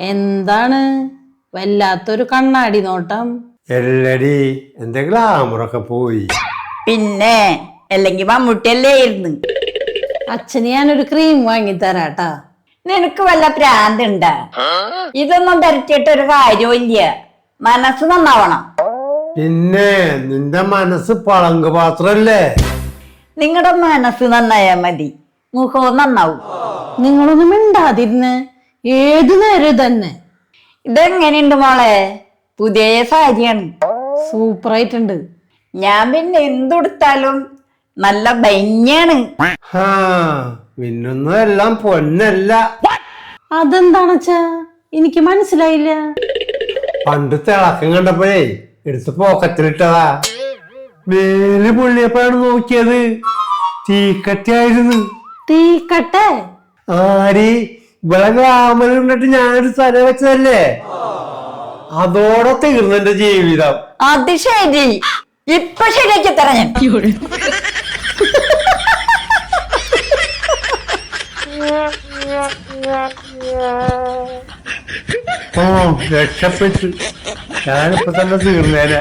എന്താണ് വല്ലാത്തൊരു കണ്ണാടി നോട്ടം? എല്ലടി എന്റെ ഗ്ലാമറൊക്കെ പോയി. പിന്നെ അല്ലെങ്കിൽ മമ്മൂട്ടിയല്ലേ ഇരുന്ന്. അച്ഛന് ഞാനൊരു ക്രീം വാങ്ങിത്തരാട്ടാ. നിനക്ക് വല്ല പ്രാന്തുണ്ടാ? ഇതൊന്നും പരത്തിയിട്ടൊരു കാര്യമില്ല. മനസ്സ് നന്നാവണം. പിന്നെ നിന്റെ മനസ്സ് പളങ്ക് പാത്രല്ലേ? നിങ്ങളുടെ മനസ്സ് നന്നായാ മതി, മുഖവും നന്നാവും. നിങ്ങളൊന്നും മിണ്ടാതിരുന്ന് ഏതു നേരം തന്നെ. ഇതെങ്ങനെയുണ്ട് മോളെ? പുതിയ സാരിയാണ്, സൂപ്പറായിട്ടുണ്ട്. ഞാൻ പിന്നെ എന്തുടുത്താലും നല്ല ഭംഗിയാണ്. ഹാ പിന്നൊന്നും എല്ലാം പൊന്നല്ല. അതെന്താണച്ചാ എനിക്ക് മനസ്സിലായില്ല. പണ്ട് തിളക്കം കണ്ടപ്പോഴേ എടുത്ത് പോക്കറ്റിലിട്ടതാ. വേല് പൊള്ളിയപ്പോഴാണ് നോക്കിയത്, തീക്കട്ടിയായിരുന്നു. തീക്കട്ടെ? ആരി ഇവിടെ ഗ്ലാമർ കണ്ടിട്ട് ഞാനൊരു സ്ഥലം വെച്ചതല്ലേ, അതോടെ തീർന്നു എന്റെ ജീവിതം. അത് ശരി, ഇപ്പൊ ശരിയാക്കി തരാം ഞാൻ. രക്ഷപ്പെട്ടു. ഞാനിപ്പോ തന്നെ തീർന്നേരാ.